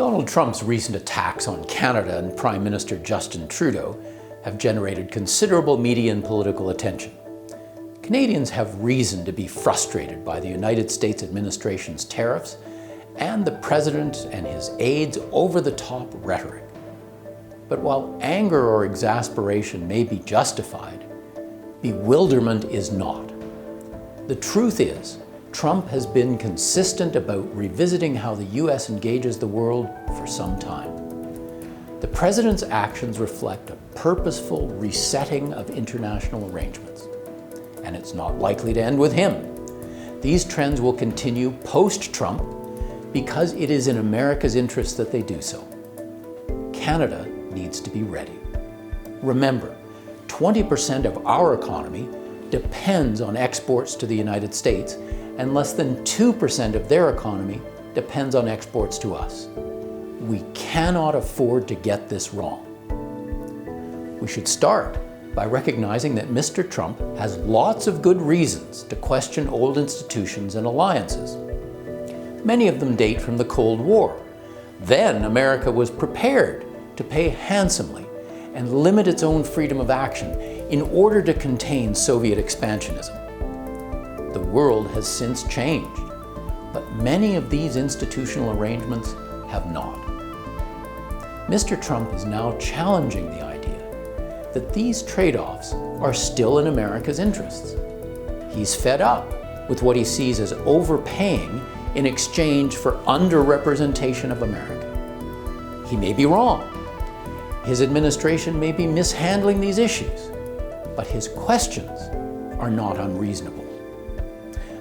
Donald Trump's recent attacks on Canada and Prime Minister Justin Trudeau have generated considerable media and political attention. Canadians have reason to be frustrated by the United States administration's tariffs and the President and his aides' over-the-top rhetoric. But while anger or exasperation may be justified, bewilderment is not. The truth is, Trump has been consistent about revisiting how the U.S. engages the world for some time. The President's actions reflect a purposeful resetting of international arrangements, and it's not likely to end with him. These trends will continue post-Trump because it is in America's interest that they do so. Canada needs to be ready. Remember, 20% of our economy depends on exports to the United States, and less than 2% of their economy depends on exports to us. We cannot afford to get this wrong. We should start by recognizing that Mr. Trump has lots of good reasons to question old institutions and alliances. Many of them date from the Cold War. Then America was prepared to pay handsomely and limit its own freedom of action in order to contain Soviet expansionism. The world has since changed, but many of these institutional arrangements have not. Mr. Trump is now challenging the idea that these trade-offs are still in America's interests. He's fed up with what he sees as overpaying in exchange for underrepresentation of America. He may be wrong. His administration may be mishandling these issues, but his questions are not unreasonable.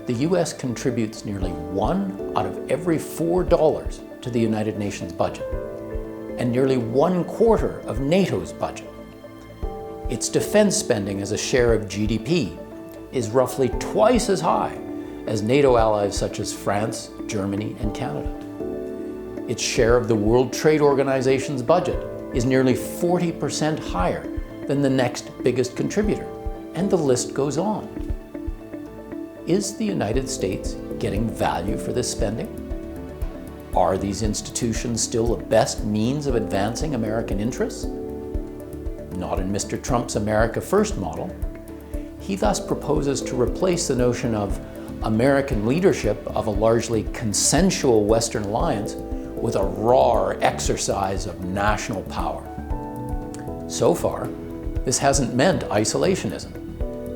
The U.S. contributes nearly 1 out of every $4 to the United Nations budget, and nearly 1/4 of NATO's budget. Its defense spending as a share of GDP is roughly twice as high as NATO allies such as France, Germany, and Canada. Its share of the World Trade Organization's budget is nearly 40% higher than the next biggest contributor, and the list goes on. Is the United States getting value for this spending? Are these institutions still the best means of advancing American interests? Not in Mr. Trump's America First model. He thus proposes to replace the notion of American leadership of a largely consensual Western alliance with a raw exercise of national power. So far, this hasn't meant isolationism.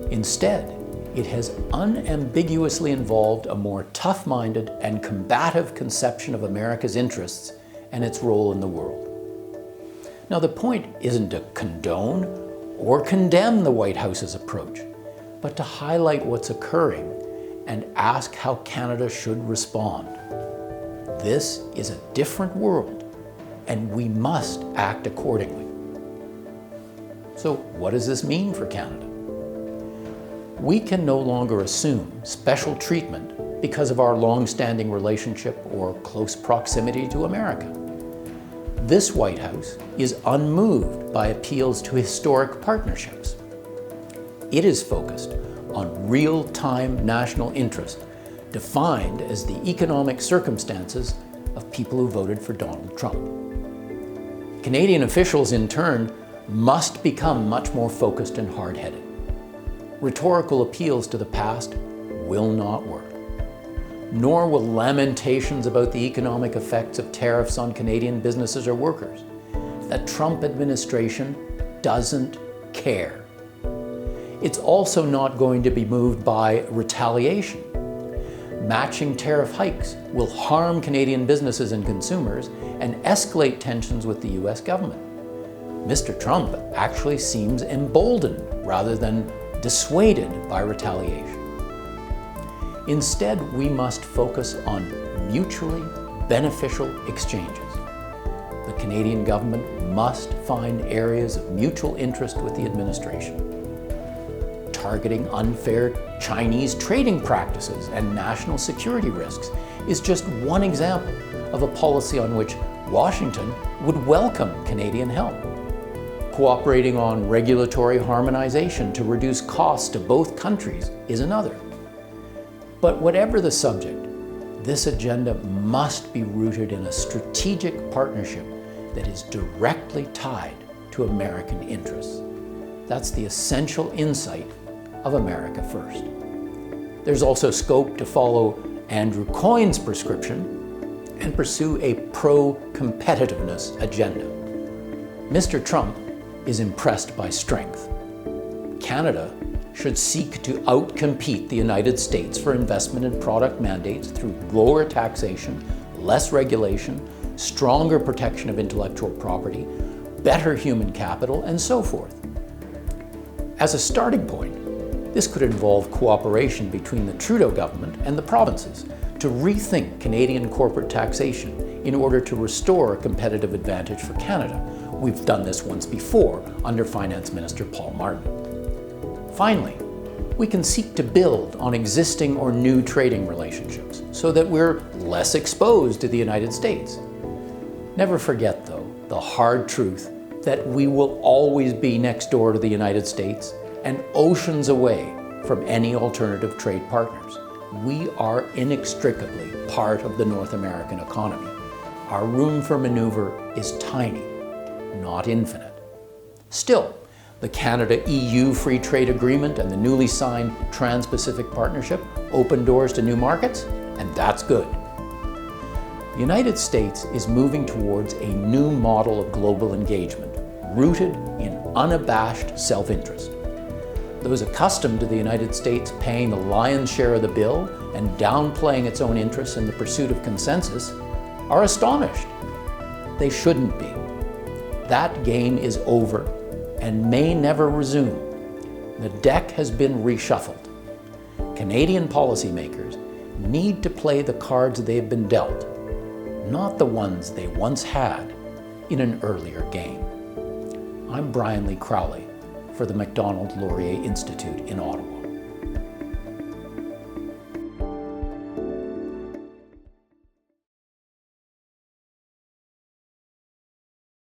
Instead, it has unambiguously involved a more tough-minded and combative conception of America's interests and its role in the world. Now, the point isn't to condone or condemn the White House's approach, but to highlight what's occurring and ask how Canada should respond. This is a different world, and we must act accordingly. So, what does this mean for Canada? We can no longer assume special treatment because of our long-standing relationship or close proximity to America. This White House is unmoved by appeals to historic partnerships. It is focused on real-time national interest, defined as the economic circumstances of people who voted for Donald Trump. Canadian officials, in turn, must become much more focused and hard-headed. Rhetorical appeals to the past will not work, nor will lamentations about the economic effects of tariffs on Canadian businesses or workers. The Trump administration doesn't care. It's also not going to be moved by retaliation. Matching tariff hikes will harm Canadian businesses and consumers and escalate tensions with the U.S. government. Mr. Trump actually seems emboldened rather than dissuaded by retaliation. Instead, we must focus on mutually beneficial exchanges. The Canadian government must find areas of mutual interest with the administration. Targeting unfair Chinese trading practices and national security risks is just one example of a policy on which Washington would welcome Canadian help. Cooperating on regulatory harmonization to reduce costs to both countries is another. But whatever the subject, This agenda must be rooted in a strategic partnership that is directly tied to American interests. That's the essential insight of America First. There's also scope to follow Andrew Coyne's prescription and pursue a pro-competitiveness agenda. Mr. Trump is impressed by strength. Canada should seek to outcompete the United States for investment and product mandates through lower taxation, less regulation, stronger protection of intellectual property, better human capital, and so forth. As a starting point, this could involve cooperation between the Trudeau government and the provinces to rethink Canadian corporate taxation in order to restore a competitive advantage for Canada. We've done this once before under Finance Minister Paul Martin. Finally, we can seek to build on existing or new trading relationships so that we're less exposed to the United States. Never forget, though, the hard truth that we will always be next door to the United States and oceans away from any alternative trade partners. We are inextricably part of the North American economy. Our room for maneuver is tiny, not infinite. Still, the Canada-EU Free Trade Agreement and the newly signed Trans-Pacific Partnership open doors to new markets, and that's good. The United States is moving towards a new model of global engagement, rooted in unabashed self-interest. Those accustomed to the United States paying the lion's share of the bill and downplaying its own interests in the pursuit of consensus are astonished. They shouldn't be. That game is over and may never resume. The deck has been reshuffled. Canadian policymakers need to play the cards they've been dealt, not the ones they once had in an earlier game. I'm Brian Lee Crowley for the Macdonald-Laurier Institute in Ottawa.